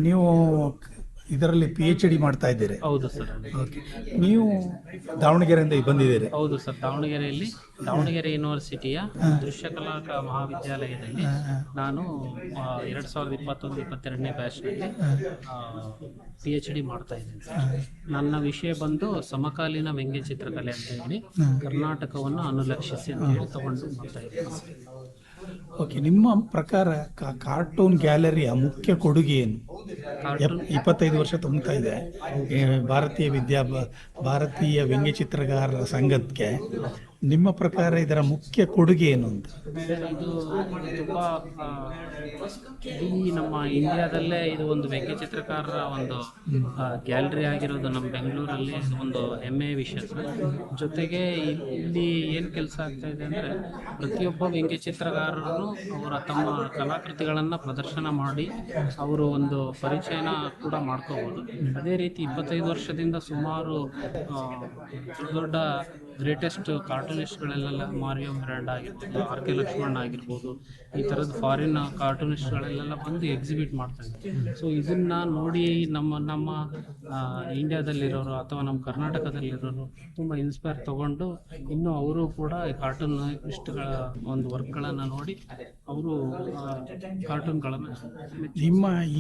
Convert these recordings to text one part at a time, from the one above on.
ನೀವು ಇದರಲ್ಲಿ PhD ಮಾಡ್ತಾ ಇದ್ದೀರಿ. ಹೌದು ಸರ್. ಓಕೆ. ನೀವು ದಾವಣಗೆರೆಯಿಂದ ಬಂದಿದ್ದೀರಿ. ಹೌದು ಸರ್. ದಾವಣಗೆರೆ ಯೂನಿವರ್ಸಿಟಿಯ ದೃಶ್ಯಕಲಾ ಮಹಾವಿದ್ಯಾಲಯದಲ್ಲಿ ನಾನು 2021-22ನೇ ಬ್ಯಾಚ್ನಲ್ಲಿ PhD ಮಾಡ್ತಾ ಇದ್ದೀನಿ ಸರ್. ನನ್ನ ವಿಷಯ ಬಂದು ಸಮಕಾಲೀನ ವ್ಯಂಗ್ಯ ಚಿತ್ರಕಲೆ ಅಂತ ಹೇಳಿ ಕರ್ನಾಟಕವನ್ನು ಅನುಲಕ್ಷಿಸಿ ಅಂತ ಹೇಳಿ ತಗೊಂಡು ಮಾಡ್ತಾ ಇದ್ದೀನಿ ಸರ್. ಓಕೆ. ನಿಮ್ಮ ಪ್ರಕಾರ ಕಾರ್ಟೂನ್ ಗ್ಯಾಲರಿಯ ಮುಖ್ಯ ಕೊಡುಗೆ ಏನು? 25 ವರ್ಷ ತುಂಬುತ್ತಾ ಇದೆ ಭಾರತೀಯ ವ್ಯಂಗ್ಯ ಚಿತ್ರಗಾರರ ಸಂಘಕ್ಕೆ. ನಿಮ್ಮ ಪ್ರಕಾರ ಇದರ ಮುಖ್ಯ ಕೊಡುಗೆ ಏನು ಅಂತ? ಇದು ತುಂಬ ಇಡೀ ನಮ್ಮ ಇಂಡಿಯಾದಲ್ಲೇ ಇದು ಒಂದು ವ್ಯಂಗ್ಯ ಚಿತ್ರಕಾರರ ಒಂದು ಗ್ಯಾಲರಿ ಆಗಿರೋದು ನಮ್ಮ ಬೆಂಗಳೂರಲ್ಲಿ ಒಂದು ಹೆಮ್ಮೆಯ ವಿಷಯ ಸರ್. ಜೊತೆಗೆ ಇಲ್ಲಿ ಏನು ಕೆಲಸ ಆಗ್ತಾ ಇದೆ ಅಂದರೆ ಪ್ರತಿಯೊಬ್ಬ ವ್ಯಂಗ್ಯ ಚಿತ್ರಕಾರರು ಅವರ ತಮ್ಮ ಕಲಾಕೃತಿಗಳನ್ನು ಪ್ರದರ್ಶನ ಮಾಡಿ ಅವರು ಒಂದು ಪರಿಚಯನ ಕೂಡ ಮಾಡ್ಕೋಬೋದು. ಅದೇ ರೀತಿ 25 ವರ್ಷದಿಂದ ಸುಮಾರು ದೊಡ್ಡ ಗ್ರೇಟೆಸ್ಟ್ ಕಾರ್ಟೂನಿಸ್ಟ್ಗಳೆಲ್ಲ ಮಾರಿಯೋ ಮಿರಾಂಡಾ ಆಗಿರ್ಬೋದು, RK ಲಕ್ಷ್ಮಣ್ ಆಗಿರ್ಬೋದು, ಈ ಥರದ ಫಾರಿನ್ ಕಾರ್ಟೂನಿಸ್ಟ್ಗಳೆಲ್ಲ ಬಂದು ಎಕ್ಸಿಬಿಟ್ ಮಾಡ್ತಾ ಇದ್ದಾರೆ. ಸೊ ಇದನ್ನು ನೋಡಿ ನಮ್ಮ ಇಂಡಿಯಾದಲ್ಲಿರೋರು ಅಥವಾ ನಮ್ಮ ಕರ್ನಾಟಕದಲ್ಲಿರೋರು ತುಂಬ ಇನ್ಸ್ಪೈರ್ ತೊಗೊಂಡು ಇನ್ನೂ ಅವರು ಕೂಡ ಈ ಕಾರ್ಟೂನಿಸ್ಟ್ಗಳ ಒಂದು ವರ್ಕ್ಗಳನ್ನು ನೋಡಿ ಅವರು ಕಾರ್ಟೂನ್ಗಳನ್ನು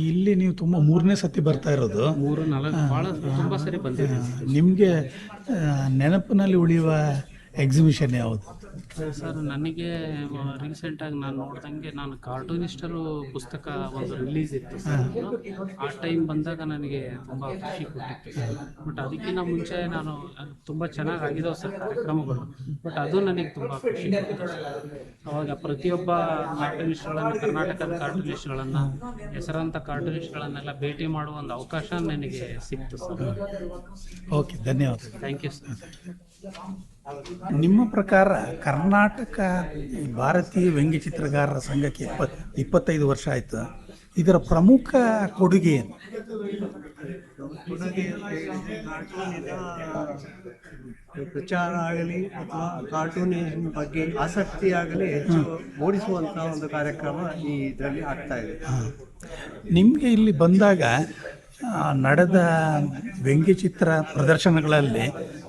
ಇಲ್ಲಿ ನೀವು ತುಂಬ 3ನೇ ಸತಿ ಬರ್ತಾ ಇರೋದು. 3-4 ಭಾಳ ತುಂಬ ಸರಿ ಬಂದಿದೆ. ನಿಮಗೆ ನೆನಪಿನಲ್ಲಿ ಉಳಿಯುವ ಎಕ್ಸಿಬಿಷನ್ ಯಾವುದು ಸರ್? ನನಗೆ ರೀಸೆಂಟಾಗಿ ನಾನು ನೋಡ್ದಂಗೆ ನಾನು ಕಾರ್ಟೂನಿಸ್ಟರು ಪುಸ್ತಕ ಒಂದು ರಿಲೀಸ್ ಇತ್ತು ಸರ್. ಆ ಟೈಮ್ ಬಂದಾಗ ನನಗೆ ತುಂಬ ಖುಷಿ ಕೊಟ್ಟಿತ್ತು. ಬಟ್ ಅದಕ್ಕಿಂತ ಮುಂಚೆ ನಾನು ತುಂಬ ಚೆನ್ನಾಗಿ ಆಗಿದಾವೆ ಸರ್ ಕಾರ್ಯಕ್ರಮಗಳು. ಬಟ್ ಅದು ನನಗೆ ತುಂಬ ಖುಷಿ ಕೊಟ್ಟಿತ್ತು. ಅವಾಗ ಪ್ರತಿಯೊಬ್ಬ ಕಾರ್ಟೂನಿಸ್ಟ್ಗಳನ್ನು, ಕರ್ನಾಟಕದ ಕಾರ್ಟೂನಿಸ್ಟ್ಗಳನ್ನು, ಹೆಸರಾಂತ ಕಾರ್ಟೂನಿಸ್ಟ್ಗಳನ್ನೆಲ್ಲ ಭೇಟಿ ಮಾಡುವ ಒಂದು ಅವಕಾಶ ನನಗೆ ಸಿಕ್ತು ಸರ್. ಓಕೆ, ಧನ್ಯವಾದ. Thank you sir. ನಿಮ್ಮ ಪ್ರಕಾರ ಕರ್ನಾಟಕ ಭಾರತೀಯ ವ್ಯಂಗ್ಯ ಚಿತ್ರಗಾರರ ಸಂಘಕ್ಕೆ 25 ವರ್ಷ ಆಯಿತು. ಇದರ ಪ್ರಮುಖ ಕೊಡುಗೆ ಏನು? ಪ್ರಚಾರ ಆಗಲಿ ಅಥವಾ ಕಾರ್ಟೂನಿಸಂ ಬಗ್ಗೆ ಆಸಕ್ತಿ ಆಗಲಿ ಹೆಚ್ಚು ಮೂಡಿಸುವಂಥ ಒಂದು ಕಾರ್ಯಕ್ರಮ ಈ ಇದರಲ್ಲಿ ಆಗ್ತಾ ಇದೆ. ನಿಮಗೆ ಇಲ್ಲಿ ಬಂದಾಗ ನಡೆದ ವ್ಯಂಗ್ಯಚಿತ್ರ ಪ್ರದರ್ಶನಗಳಲ್ಲಿ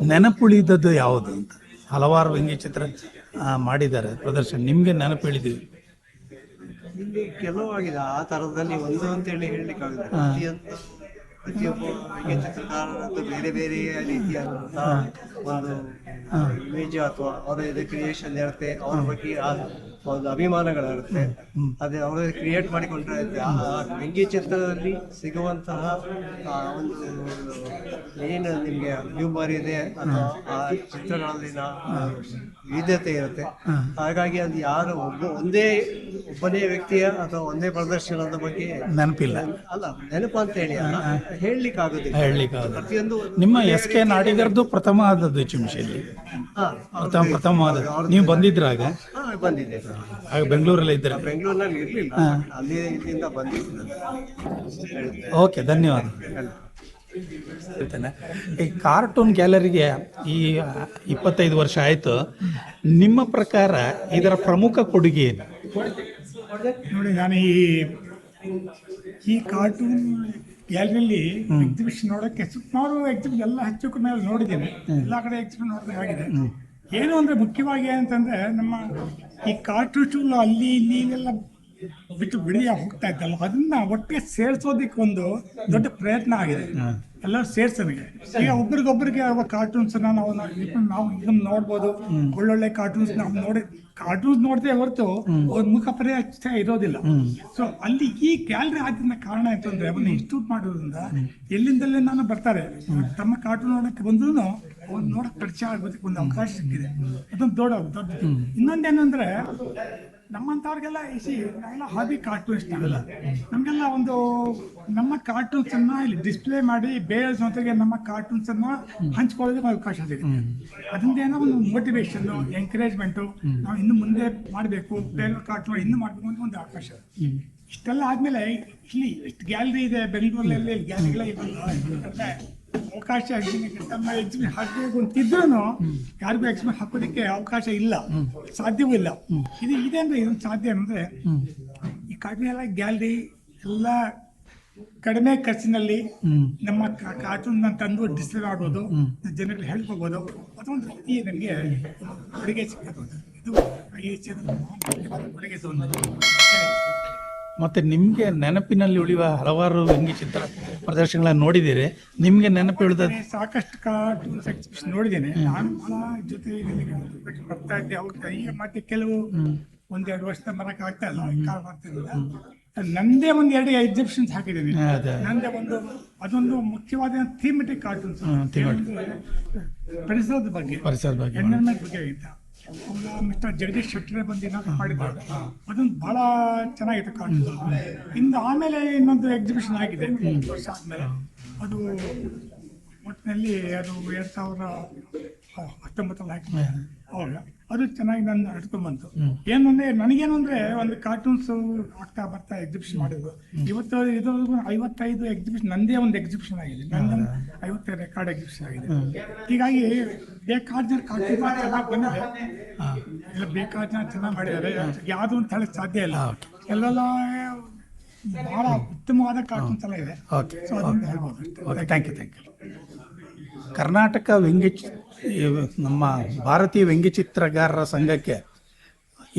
ನೆನಪುಳಿದದ್ದು ಯಾವುದು ಅಂತ? ಹಲವಾರು ವ್ಯಂಗ್ಯಚಿತ್ರ ಮಾಡಿದ್ದಾರೆ ಪ್ರದರ್ಶನ, ನಿಮಗೆ ನೆನಪುಳಿದಿವೆ? ಇಲ್ಲಿ ಕೆಲವಾಗಿದೆ ಆ ಥರದಲ್ಲಿ ಒಂದು ಅಂತೇಳಿ ಹೇಳಲಿಕ್ಕಾಗುತ್ತೆ. ಪ್ರತಿಯೊಬ್ಬ ವ್ಯಂಗ್ಯಚಿತ್ರಕಾರರದ್ದು ಬೇರೆ ಬೇರೆ ರೀತಿಯಾದಂತಹ ಒಂದು ಇಮೇಜ್ ಅಥವಾ ಅವರ ಕ್ರಿಯೇಷನ್ ಇರುತ್ತೆ, ಅವ್ರ ಬಗ್ಗೆ ಒಂದು ಅಭಿಮಾನಗಳಿರುತ್ತೆ. ಅದೇ ಅವರು ಕ್ರಿಯೇಟ್ ಮಾಡಿಕೊಂಡಿರುತ್ತೆ. ಆ ವ್ಯಂಗ್ಯ ಚಿತ್ರದಲ್ಲಿ ಸಿಗುವಂತಹ ಒಂದು ಏನು ನಿಮಗೆ ಹ್ಯೂಮರ್ ಇದೆ ಅಥವಾ ಆ ಚಿತ್ರಗಳಲ್ಲಿನ ವಿವಿಧತೆ ಇರುತ್ತೆ. ಹಾಗಾಗಿ ಅದು ಯಾರು ಒಬ್ಬನೇ ವ್ಯಕ್ತಿಯ ಅಥವಾ ಒಂದೇ ಪ್ರದರ್ಶನದ ಬಗ್ಗೆ ನೆನಪಿಲ್ಲ ಅಲ್ಲ, ನೆನಪು ಅಂತ ಹೇಳಿ ಅಲ್ಲ, ಹೇಳಲಿಕ್ಕಾಗೋದಿಲ್ಲ. ಪ್ರತಿಯೊಂದು ನಿಮ್ಮ SK ನಾಡಿಗರದು ಪ್ರಥಮ ಆದದ್ದು ಚಿಂಶೆಯಲ್ಲಿ, ಪ್ರಥಮ ಆದದ್ದು. ನೀವು ಬಂದಿದ್ರಾಗ? ಬಂದಿದ್ದೆ. ಆಗ ಬೆಂಗಳೂರಲ್ಲಿ ಇದ್ದರೆ? ಬೆಂಗಳೂರಿನಲ್ಲಿ ಇರಲಿಲ್ಲ, ಅಲ್ಲಿ ಇಲ್ಲಿಂದ ಬಂದಿದ್ದೆ. ಓಕೆ, ಧನ್ಯವಾದ. ಈ ಕಾರ್ಟೂನ್ ಗ್ಯಾಲರಿಗೆ ಈ 25 ವರ್ಷ ಆಯಿತು. ನಿಮ್ಮ ಪ್ರಕಾರ ಇದರ ಪ್ರಮುಖ ಕೊಡುಗೆ ಏನು? ನೋಡಿ, ನಾನು ಈ ಕಾರ್ಟೂನ್ ಗ್ಯಾಲರಿಯಲ್ಲಿ ಎಕ್ಸಿಬಿಷನ್ ನೋಡೋಕ್ಕೆ ಸುಮಾರು ಎಕ್ಸಿಬಿಷನ್ ಎಲ್ಲ ಹೆಚ್ಚು ಕಡಿಮೆ ನೋಡಿದ್ದೇನೆ. ಎಲ್ಲ ಕಡೆ ಎಕ್ಸಿಬಿಷನ್ ನೋಡಬೇಕಾಗಿದೆ. ಏನು ಅಂದರೆ ಮುಖ್ಯವಾಗಿ ಏನಂತಂದರೆ ನಮ್ಮ ಈ ಕಾರ್ಟೂನ್ ಅಲ್ಲಿ ಇಲ್ಲಿ ಎಲ್ಲ ಬಿಟ್ಟು ಬಿಡಿಯ ಹೋಗ್ತಾ ಇದ್ದಲ್ಲ, ಅದನ್ನ ಒಟ್ಟಿಗೆ ಸೇರಿಸೋದಕ್ಕೆ ಒಂದು ದೊಡ್ಡ ಪ್ರಯತ್ನ ಆಗಿದೆ. ಎಲ್ಲರೂ ಸೇರ್ಸೋನಿಗೆ ಈಗ ಒಬ್ರಿಗೊಬ್ಬರಿಗೆ ಕಾರ್ಟೂನ್ಸನ್ನ ನಾವು ಇದನ್ನು ನೋಡ್ಬೋದು. ಒಳ್ಳೊಳ್ಳೆ ಕಾರ್ಟೂನ್ಸ್ ನಾವು ಕಾರ್ಟೂನ್ಸ್ ನೋಡ್ತೇ ಹೊರತು ಒಂದು ಮುಖ ಪರಿಚಯ ಇರೋದಿಲ್ಲ. ಸೊ ಅಲ್ಲಿ ಈ ಗ್ಯಾಲರಿ ಆಗಿದ್ದ ಕಾರಣ ಆಯ್ತು ಅಂದ್ರೆ ಒಂದು ಇನ್ಸ್ಟಿಟ್ಯೂಟ್ ಮಾಡೋದ್ರಿಂದ ಎಲ್ಲಿಂದಲೇ ನಾನು ಬರ್ತಾರೆ ತಮ್ಮ ಕಾರ್ಟೂನ್ ನೋಡಕ್ಕೆ ಬಂದ್ರು ಅವ್ನು ನೋಡಕ್ ಪರಿಚಯ ಆಗೋದಕ್ಕೆ ಒಂದು ಅವಕಾಶ ಸಿಕ್ಕಿದೆ. ಅದೊಂದು ದೊಡ್ಡ ಇನ್ನೊಂದೇನು ಅಂದ್ರೆ ನಮ್ಮಂಥವ್ರಿಗೆಲ್ಲ ನಾವೆಲ್ಲ ಹಾಬಿ ಕಾರ್ಟೂನಿಸ್ಟ್ ನಾವೆಲ್ಲ. ನಮಗೆಲ್ಲ ಒಂದು ನಮ್ಮ ಕಾರ್ಟೂನ್ಸನ್ನು ಇಲ್ಲಿ ಡಿಸ್ಪ್ಲೇ ಮಾಡಿ ಬೇರೆ ಜೊತೆಗೆ ನಮ್ಮ ಕಾರ್ಟೂನ್ಸನ್ನು ಹಂಚ್ಕೊಳ್ಳೋದಕ್ಕೆ ಅವಕಾಶ ಸಿಗುತ್ತೆ. ಅದರಿಂದ ಏನೋ ಒಂದು ಮೋಟಿವೇಶನ್ನು, ಎಂಕರೇಜ್ಮೆಂಟು, ನಾವು ಇನ್ನು ಮುಂದೆ ಮಾಡಬೇಕು, ಬೇರೆ ಕಾರ್ಟೂನ್ ಇನ್ನೂ ಮಾಡಬೇಕು ಅಂತ ಒಂದು ಅವಕಾಶ. ಇಷ್ಟೆಲ್ಲ ಆದಮೇಲೆ ಇಲ್ಲಿ ಇಷ್ಟು ಗ್ಯಾಲರಿ ಇದೆ ಬೆಂಗಳೂರಲ್ಲಿ, ಗ್ಯಾಲರಿಗಳೇ ಇವೆಲ್ಲ ಅವಕಾಶ ತಮ್ಮ ಎಕ್ಸಿಬಿಷನ್ ಹಾಕಬೇಕು ಅಂತಿದ್ರೂ ಯಾರಿಗೂ ಎಕ್ಸಿಬಿಷನ್ ಹಾಕೋದಕ್ಕೆ ಅವಕಾಶ ಇಲ್ಲ, ಸಾಧ್ಯವೂ ಇಲ್ಲ. ಇದೆ ಅಂದ್ರೆ ಇದೊಂದು ಸಾಧ್ಯ ಅಂದರೆ ಈ ಕಾರ್ಟೂನ್ ಎಲ್ಲ ಗ್ಯಾಲರಿ ಎಲ್ಲ ಕಡಿಮೆ ಖರ್ಚಿನಲ್ಲಿ ನಮ್ಮ ಕಾರ್ಟೂನ್ ತಂದು ಡಿಸ್ಪ್ಲೇ ಆಗೋದು, ಜನರಿಗೆ ಹೇಳ್ಕೋಬೋದು, ಅದೊಂದು ರೀತಿ ನನಗೆ ಕೊಡುಗೆ ಸಿಕ್ಕೋದು. ಇದು ಈ ಚಿತ್ರದ ಕೊಡುಗೆ ಮತ್ತೆ ನಿಮಗೆ ನೆನಪಿನಲ್ಲಿ ಉಳಿಯುವ ಹಲವಾರು ವ್ಯಂಗ್ಯಚಿತ್ರ ಪ್ರದರ್ಶನಗಳನ್ನ ನೋಡಿದ್ದೀರಿ. ನಿಮಗೆ ನೆನಪು ಉಳಿದ ಸಾಕಷ್ಟು ಕಾರ್ಟೂನ್ಸ್ ಎಕ್ಸಿಬಿಷನ್ ನೋಡಿದ್ದೇನೆ. ನಾನು ಭಾಳ ಜೊತೆ ಬರ್ತಾ ಇದ್ದೆ. ಅವ್ರ ಈಗ ಮತ್ತೆ ಕೆಲವು ಒಂದೆರಡು ವರ್ಷದ ಬರಕ್ಕೆ ಆಗ್ತಾ ಇಲ್ಲ, ಕಾಲ ಬರ್ತಿರಲಿಲ್ಲ. ನಂದೇ ಒಂದು 2 ಎಕ್ಸಿಬಿಷನ್ಸ್ ಹಾಕಿದ್ದೀನಿ. ನಂದೇ ಅದೊಂದು ಮುಖ್ಯವಾದ ಥೀಮೆಟಿಕ್ ಕಾರ್ಟೂನ್ಸ್, ಪರಿಸರದ ಬಗ್ಗೆ, ಎನ್ವೈರನ್ಮೆಂಟ್ ಬಗ್ಗೆ ಅಂತ. ಮಿಸ್ಟರ್ ಜಗದೀಶ್ ಶೆಟ್ಟರ್ ಬಂದು ಮಾಡಿದ್ದಾರೆ. ಅದೊಂದು ಭಾಳ ಚೆನ್ನಾಗಿತ್ತು ಕಾರ್ಟೂನ್. ಇನ್ನು ಆಮೇಲೆ ಇನ್ನೊಂದು ಎಕ್ಸಿಬಿಷನ್ ಆಗಿದೆ ವರ್ಷ ಆದಮೇಲೆ. ಅದು ಒಟ್ಟಿನಲ್ಲಿ ಅದು 2019 ಹಾಕಿದೆ. ಅವಾಗ ಅದು ಚೆನ್ನಾಗಿ ನಾನು ನಡ್ಕೊಂಡ್ಬಂತು. ಏನಂದರೆ ನನಗೇನು ಅಂದರೆ ಒಂದು ಕಾರ್ಟೂನ್ಸು ಆಗ್ತಾ ಬರ್ತಾ ಎಕ್ಸಿಬಿಷನ್ ಮಾಡಿದ್ರು. ಇವತ್ತು ಇದುವರೆಗೂ 55 ಎಕ್ಸಿಬಿಷನ್, ನಂದೇ ಒಂದು ಎಕ್ಸಿಬಿಷನ್ ಆಗಿದೆ. ನಂದು 55 ರೆಕಾರ್ಡ್ ಎಕ್ಸಿಬಿಷನ್ ಆಗಿದೆ. ಹೀಗಾಗಿ ಬೇಕಾದ ಜನ ಕಾರ್ಟೂನ್ ಚೆನ್ನಾಗಿ ಬಂದಿದೆ, ಎಲ್ಲ ಬೇಕಾದ ಜನ ಚೆನ್ನಾಗಿ ಮಾಡಿದ್ದಾರೆ. ಯಾವುದು ಅಂತ ಹೇಳಕ್ಕೆ ಸಾಧ್ಯ ಇಲ್ಲ. ಎಲ್ಲೆಲ್ಲ ಭಾಳ ಉತ್ತಮವಾದ ಕಾರ್ಟೂನ್ಸ್ ಎಲ್ಲ ಇದೆ. ಸೊ ಅದನ್ನು ಹೇಳ್ಬೋದು. Thank you. ಕರ್ನಾಟಕ ನಮ್ಮ ಭಾರತೀಯ ವ್ಯಂಗ್ಯಚಿತ್ರಗಾರರ ಸಂಘಕ್ಕೆ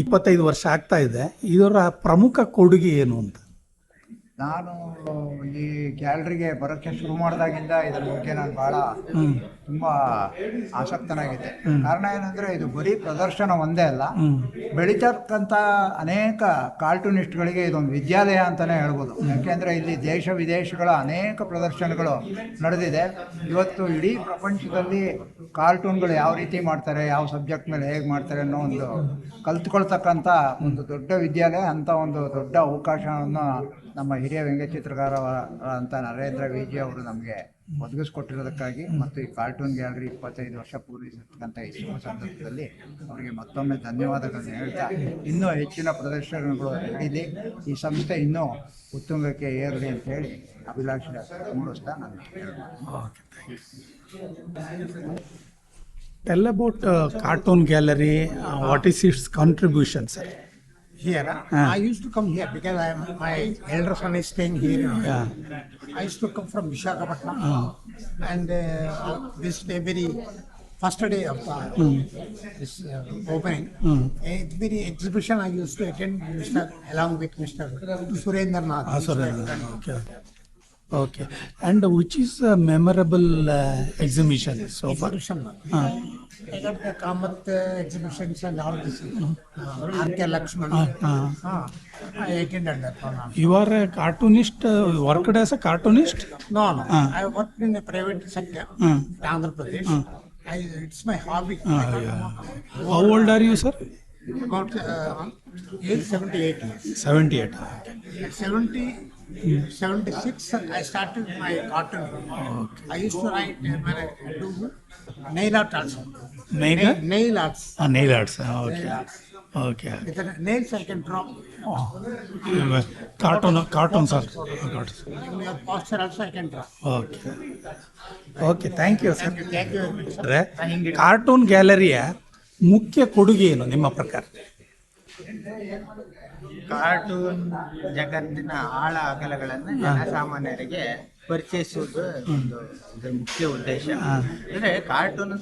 25 ವರ್ಷ ಆಗ್ತಾ ಇದೆ. ಇದರ ಪ್ರಮುಖ ಕೊಡುಗೆ ಏನು ಅಂತ? ನಾನು ಈ ಗ್ಯಾಲರಿಗೆ ಬರೋಕ್ಕೆ ಶುರು ಮಾಡಿದಾಗಿಂದ ಇದ್ರ ಬಗ್ಗೆ ನಾನು ಭಾಳ ತುಂಬ ಆಸಕ್ತನಾಗಿದ್ದೆ. ಕಾರಣ ಏನಂದರೆ ಇದು ಬರೀ ಪ್ರದರ್ಶನ ಒಂದೇ ಅಲ್ಲ, ಬೆಳೀತಕ್ಕಂಥ ಅನೇಕ ಕಾರ್ಟೂನಿಸ್ಟ್ಗಳಿಗೆ ಇದೊಂದು ವಿದ್ಯಾಲಯ ಅಂತಲೇ ಹೇಳ್ಬೋದು. ಯಾಕೆಂದರೆ ಇಲ್ಲಿ ದೇಶ ವಿದೇಶಗಳ ಅನೇಕ ಪ್ರದರ್ಶನಗಳು ನಡೆದಿದೆ. ಇವತ್ತು ಇಡೀ ಪ್ರಪಂಚದಲ್ಲಿ ಕಾರ್ಟೂನ್ಗಳು ಯಾವ ರೀತಿ ಮಾಡ್ತಾರೆ, ಯಾವ ಸಬ್ಜೆಕ್ಟ್ ಮೇಲೆ ಹೇಗೆ ಮಾಡ್ತಾರೆ ಅನ್ನೋ ಒಂದು ಕಲ್ತ್ಕೊಳ್ತಕ್ಕಂಥ ಒಂದು ದೊಡ್ಡ ವಿದ್ಯಾಲಯ, ಅಂಥ ಒಂದು ದೊಡ್ಡ ಅವಕಾಶವನ್ನು ನಮ್ಮ ಹಿರಿಯ ವ್ಯಂಗ್ಯಚಿತ್ರಕಾರ ಅಂತ ನರೇಂದ್ರ ವಿಜಿ ಅವರು ನಮಗೆ ಒದಗಿಸ್ಕೊಟ್ಟಿರೋದಕ್ಕಾಗಿ ಮತ್ತು ಈ ಕಾರ್ಟೂನ್ ಗ್ಯಾಲರಿ 25 ವರ್ಷ ಪೂರೈಸಿರ್ತಕ್ಕಂಥ ಈ ಶುಭ ಸಂದರ್ಭದಲ್ಲಿ ಅವರಿಗೆ ಮತ್ತೊಮ್ಮೆ ಧನ್ಯವಾದಗಳನ್ನು ಹೇಳ್ತಾ, ಇನ್ನೂ ಹೆಚ್ಚಿನ ಪ್ರದರ್ಶನಗಳು ನಡೀಲಿ, ಈ ಸಂಸ್ಥೆ ಇನ್ನೂ ಉತ್ತುಂಗಕ್ಕೆ ಏರಲಿ ಅಂತ ಹೇಳಿ ಅಭಿಲಾಷೆ ಮೂಡಿಸ್ತಾ ನಾನು Tell about Cartoon Gallery. What is its contribution, sir? Here, I used to come here because my elder son is staying here. I used to come from Visakhapatnam and visit every first day of this opening. Every exhibition I used to attend along with Mr. Surendranath. Okay. And which is a memorable exhibition so far? I got the Kamath exhibitions and all this. R.K. Lakshman. I attended that one. You are a cartoonist, worked as a cartoonist? No. I worked in a private sector, Andhra Pradesh. It's my hobby. How old are you, sir? About age 78 years. 78. At 76, I started my cartooning. I used to write when I do nail art also. Nail arts. Nail arts. Okay. With the nails I can draw. Cartoon, sir. In your posture also I can draw. Okay. Thank you, sir. Thank you very much. Cartoon ಗ್ಯಾಲರಿಯ ಮುಖ್ಯ ಕೊಡುಗೆ ಏನು ನಿಮ್ಮ ಪ್ರಕಾರ? Cartoon ಜಗತ್ತಿನ ಆಳ ಅಗಲಗಳನ್ನು ಜನಸಾಮಾನ್ಯರಿಗೆ ಪರಿಚಯಿಸುವುದು ಒಂದು ಇದರ ಮುಖ್ಯ ಉದ್ದೇಶ. ಅಂದರೆ ಕಾರ್ಟೂನ್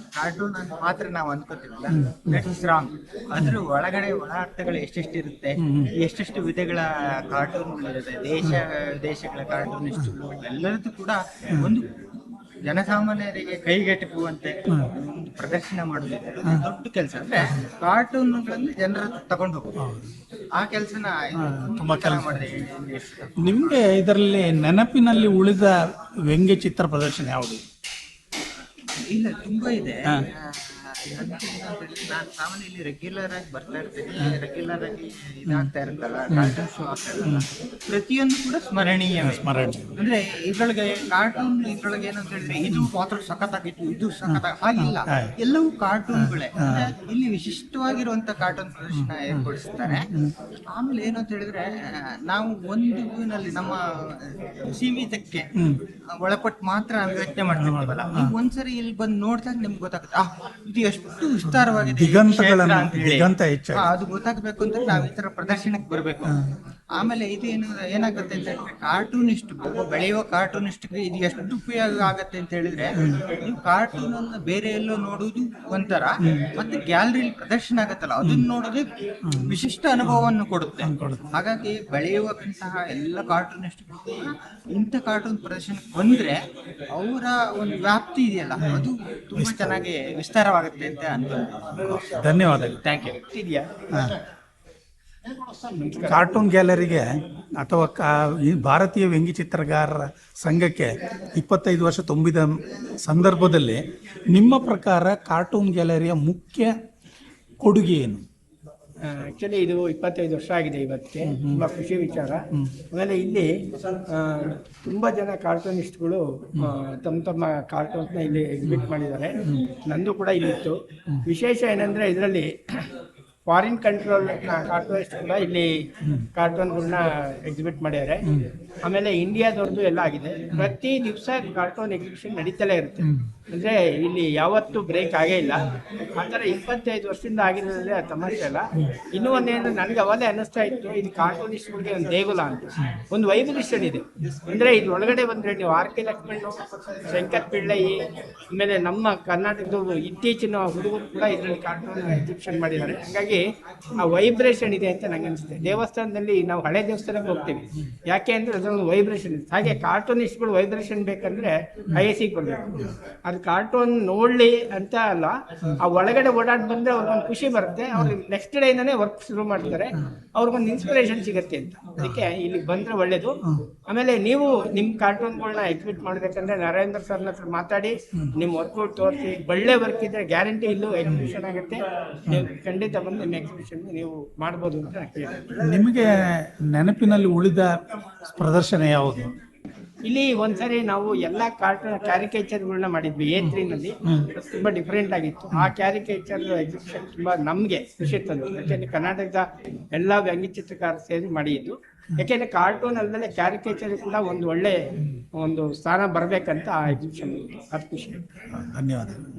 ಅಂತ ಮಾತ್ರ ನಾವು ಅನ್ಕೋತೀವಲ್ಲ, ದಟ್ ಇಸ್ ರಾಂಗ್. ಅದ್ರ ಒಳಗಡೆ ಒಳ ಅರ್ಥಗಳು ಎಷ್ಟೆಷ್ಟಿರುತ್ತೆ, ಎಷ್ಟೆಷ್ಟು ವಿಧಗಳ ಕಾರ್ಟೂನ್ಗಳಿರುತ್ತೆ, ದೇಶಗಳ ಕಾರ್ಟೂನಿಸ್ಟ್ಗಳು ಎಲ್ಲರದ್ದು ಕೂಡ ಒಂದು ಜನಸಾಮಾನ್ಯರಿಗೆ ಕೈಗೆಟುಕುವಂತೆ ಪ್ರದರ್ಶನ ಮಾಡೋದಿದೆ ದೊಡ್ಡ ಕೆಲಸ. ಅಂದ್ರೆ ಕಾರ್ಟೂನ್ಗಳನ್ನು ಜನರ ತಗೊಂಡು ಹೋಗೋದು, ಆ ಕೆಲಸನ ತುಂಬಾ ಕೆಲಸ ಮಾಡಿದೆ. ನಿಮಗೆ ಇದರಲ್ಲಿ ನೆನಪಿನಲ್ಲಿ ಉಳಿದ ವ್ಯಂಗ್ಯ ಚಿತ್ರ ಪ್ರದರ್ಶನ ಯಾವುದು? ಇಲ್ಲ, ತುಂಬಾ ಇದೆ. ನಾನು ಸಾಮಾನ್ಯ ಇಲ್ಲಿ ರೆಗ್ಯುಲರ್ ಆಗಿ ಬರ್ತಾ ಇರ್ತೀನಿ. ರೆಗ್ಯುಲರ್ ಆಗಿ ಇದಾಗ್ತಾ ಇರುತ್ತಲ್ಲ, ಕಾರ್ಟೂನ್ ಶೋ ಆಗ್ತಾ ಇರಲ್ಲ, ಪ್ರತಿಯೊಂದು ಕೂಡ ಸ್ಮರಣೀಯ. ಅಂದ್ರೆ ಇದ್ರೊಳಗೆ ಕಾರ್ಟೂನ್ ಇದ್ರೊಳಗೆ ಏನಂತ ಹೇಳಿದ್ರೆ ಇದು ಮಾತ್ರ ಸಖತ್ತಾಗಿತ್ತು, ಇದು ಹಾಗಿಲ್ಲ, ಎಲ್ಲವೂ ಕಾರ್ಟೂನ್ಗಳೇ. ಇಲ್ಲಿ ವಿಶಿಷ್ಟವಾಗಿರುವಂತ ಕಾರ್ಟೂನ್ ಪ್ರದರ್ಶನ ಏರ್ಪಡಿಸ್ತಾರೆ. ಆಮೇಲೆ ಏನು ಅಂತ ಹೇಳಿದ್ರೆ, ನಾವು ಒಂದು ನಮ್ಮ ಸೀಮಿತಕ್ಕೆ ಒಳಪಟ್ಟು ಮಾತ್ರ ಯೋಚನೆ ಮಾಡ್ತಿರ್ತೀವಲ್ಲ, ನೀವು ಒಂದ್ಸರಿ ಇಲ್ಲಿ ಬಂದು ನೋಡಿದಾಗ ನಿಮ್ಗೆ ಗೊತ್ತಾಗುತ್ತೆ ಇದು ಎಷ್ಟು ವಿಸ್ತಾರವಾಗಿದೆ, ದಿಗಂತ ಹೆಚ್ಚು. ಅದು ಗೊತ್ತಾಗಬೇಕು ಅಂದ್ರೆ ನಾವು ಈ ತರ ಪ್ರದರ್ಶನಕ್ಕೆ ಬರಬೇಕು. ಆಮೇಲೆ ಇದು ಏನಾಗುತ್ತೆ ಅಂತ ಹೇಳಿದ್ರೆ ಕಾರ್ಟೂನಿಸ್ಟ್ ಬೆಳೆಯುವ ಕಾರ್ಟೂನಿಸ್ಟ್ಗೆ ಇದು ಎಷ್ಟು ಉಪಯೋಗ ಆಗತ್ತೆ ಅಂತ ಹೇಳಿದ್ರೆ ನೀವು ಕಾರ್ಟೂನ್ ಅನ್ನು ಬೇರೆ ಎಲ್ಲೋ ನೋಡುವುದು ಒಂಥರ, ಮತ್ತೆ ಗ್ಯಾಲರಿಲಿ ಪ್ರದರ್ಶನ ಆಗತ್ತಲ್ಲ ಅದನ್ನ ನೋಡೋದೇ ವಿಶಿಷ್ಟ ಅನುಭವವನ್ನು ಕೊಡುತ್ತೆ. ಹಾಗಾಗಿ ಬೆಳೆಯುವಂತಹ ಎಲ್ಲ ಕಾರ್ಟೂನಿಸ್ಟ್ಗಳು ಇಂಥ ಕಾರ್ಟೂನ್ ಪ್ರದರ್ಶನಕ್ಕೆ ಬಂದ್ರೆ ಅವರ ಒಂದು ವ್ಯಾಪ್ತಿ ಇದೆಯಲ್ಲ ಅದು ತುಂಬಾ ಚೆನ್ನಾಗಿ ವಿಸ್ತಾರವಾಗುತ್ತೆ ಅಂತ ಅನ್ಕೊಂಡು. ಧನ್ಯವಾದಗಳು. Thank you. ಇದೆಯಾ ಕಾರ್ಟೂನ್ ಗ್ಯಾಲರಿಗೆ ಅಥವಾ ಈ ಭಾರತೀಯ ವ್ಯಂಗ್ಯಚಿತ್ರಗಾರರ ಸಂಘಕ್ಕೆ 25 ವರ್ಷ ತುಂಬಿದ ಸಂದರ್ಭದಲ್ಲಿ ನಿಮ್ಮ ಪ್ರಕಾರ ಕಾರ್ಟೂನ್ ಗ್ಯಾಲರಿಯ ಮುಖ್ಯ ಕೊಡುಗೆ ಏನು? ಆ್ಯಕ್ಚುಲಿ ಇದು 25 ವರ್ಷ ಆಗಿದೆ ಇವತ್ತಿಗೆ, ತುಂಬ ಖುಷಿ ವಿಚಾರ. ಆಮೇಲೆ ಇಲ್ಲಿ ತುಂಬ ಜನ ಕಾರ್ಟೂನಿಸ್ಟ್ಗಳು ತಮ್ಮ ತಮ್ಮ ಕಾರ್ಟೂನ್ಸ್ನ ಇಲ್ಲಿ ಎಕ್ಸಿಬಿಟ್ ಮಾಡಿದ್ದಾರೆ. ನಂದು ಕೂಡ ಇಲ್ಲಿತ್ತು. ವಿಶೇಷ ಏನಂದರೆ ಇದರಲ್ಲಿ ಫಾರಿನ್ ಕಂಟ್ರೋಲ್ ಕಾರ್ಟೂನಿಸ್ಟ್ ಕೂಡ ಇಲ್ಲಿ ಕಾರ್ಟೂನ್ಗಳನ್ನ ಎಕ್ಸಿಬಿಟ್ ಮಾಡಿದ್ದಾರೆ. ಆಮೇಲೆ ಇಂಡಿಯಾದವ್ರದ್ದು ಎಲ್ಲ ಆಗಿದೆ. ಪ್ರತಿ ದಿವಸ ಕಾರ್ಟೂನ್ ಎಕ್ಸಿಬಿಷನ್ ನಡೀತಲೇ ಇರುತ್ತೆ. ಅಂದರೆ ಇಲ್ಲಿ ಯಾವತ್ತೂ ಬ್ರೇಕ್ ಆಗೇ ಇಲ್ಲ. ಆ ಥರ 25 ವರ್ಷದಿಂದ ಆಗಿರೋದ್ರೆ ಅದು ತಮಾಷೆ ಅಲ್ಲ. ಇನ್ನೂ ಒಂದೇನು ನನಗೆ ಅವಾಗಲೇ ಅನ್ನಿಸ್ತಾ ಇತ್ತು, ಇದು ಕಾರ್ಟೂನಿಸ್ಟ್ಗಳಿಗೆ ಒಂದು ದೇಗುಲ ಅಂತ, ಒಂದು ವೈಬ್ರೇಷನ್ ಇದೆ. ಅಂದರೆ ಇದು ಒಳಗಡೆ ಬಂದರೆ ನೀವು ಆರ್ ಕೆ ಲಕ್ಷ್ಮಣ್, ಶಂಕರ್ ಪಿಳ್ಳೈ, ಆಮೇಲೆ ನಮ್ಮ ಕರ್ನಾಟಕದ ಇತ್ತೀಚಿನ ಹುಡುಗರು ಕೂಡ ಇದರಲ್ಲಿ ಕಾರ್ಟೂನ್ ಎಕ್ಸಿಬಿಷನ್ ಮಾಡಿದ್ದಾರೆ. ಹಾಗಾಗಿ ಆ ವೈಬ್ರೇಷನ್ ಇದೆ ಅಂತ ನಂಗೆ ಅನಿಸುತ್ತೆ. ದೇವಸ್ಥಾನದಲ್ಲಿ ನಾವು ಹಳೆ ದೇವಸ್ಥಾನಕ್ಕೆ ಹೋಗ್ತೀವಿ, ಯಾಕೆ ಅಂದರೆ ಅದೊಂದು ವೈಬ್ರೇಷನ್ ಇದೆ. ಹಾಗೆ ಕಾರ್ಟೂನಿಸ್ಟ್ಗಳು ವೈಬ್ರೇಷನ್ ಬೇಕಂದ್ರೆ IIC ಬರಬೇಕು. ಅದು ಕಾರ್ಟೂನ್ ನೋಡಲಿ ಅಂತ ಅಲ್ಲ, ಆ ಒಳಗಡೆ ಓಡಾಡಿ ಬಂದರೆ ಅವ್ರಿಗೊಂದು ಖುಷಿ ಬರುತ್ತೆ. ಅವ್ರಿಗೆ ನೆಕ್ಸ್ಟ್ ಡೇನೇ ವರ್ಕ್ ಶುರು ಮಾಡ್ತಾರೆ, ಅವ್ರಿಗೊಂದು ಇನ್ಸ್ಪಿರೇಷನ್ ಸಿಗುತ್ತೆ ಅಂತ. ಅದಕ್ಕೆ ಇಲ್ಲಿಗೆ ಬಂದರೆ ಒಳ್ಳೇದು. ಆಮೇಲೆ ನೀವು ನಿಮ್ಮ ಕಾರ್ಟೂನ್ಗಳನ್ನ ಎಕ್ಸಿಬಿಟ್ ಮಾಡಬೇಕಂದ್ರೆ ನರೇಂದ್ರ ಸರ್ನ ಹತ್ರ ಮಾತಾಡಿ ನಿಮ್ಮ ವರ್ಕ್ಔಟ್ ತೋರಿಸಿ. ಒಳ್ಳೆ ವರ್ಕ್ ಇದ್ದರೆ ಗ್ಯಾರಂಟಿ ಇಲ್ಲೂ ಎಕ್ಸಿಬಿಷನ್ ಆಗುತ್ತೆ. ನೀವು ಖಂಡಿತ ಬಂದು ನಿಮ್ಮ ಎಕ್ಸಿಬಿಷನ್ ನೀವು ಮಾಡ್ಬೋದು ಅಂತ ನಾನು ಕೇಳ್ತೀನಿ. ನಿಮಗೆ ನೆನಪಿನಲ್ಲಿ ಉಳಿದ ಪ್ರದರ್ಶನ ಯಾವುದು? ಇಲ್ಲಿ ಒಂದ್ಸರಿ ನಾವು ಎಲ್ಲ ಕ್ಯಾರಿಕೇಚರ್ಗಳನ್ನ ಮಾಡಿದ್ವಿ A3ನಲ್ಲಿ. ತುಂಬಾ ಡಿಫ್ರೆಂಟ್ ಆಗಿತ್ತು. ಆ ಕ್ಯಾರಿಕೇಚರ್ ಎಕ್ಸಿಬಿಷನ್ ತುಂಬಾ ನಮಗೆ ಖುಷಿ ತಂದು. ಯಾಕೆಂದ್ರೆ ಕರ್ನಾಟಕದ ಎಲ್ಲ ವ್ಯಂಗ್ಯಚಿತ್ರಕಾರ ಸೇರಿ ಮಾಡಿದ್ದು. ಯಾಕೆಂದ್ರೆ ಕಾರ್ಟೂನ್ ಅಲ್ಲದೆ ಕ್ಯಾರಿಕೇಚರ್ ಕೂಡ ಒಂದು ಒಳ್ಳೆ ಒಂದು ಸ್ಥಾನ ಬರಬೇಕಂತ ಆ ಎಕ್ಸಿಬಿಷನ್ ಅದು ಖುಷಿ. ಧನ್ಯವಾದಗಳು.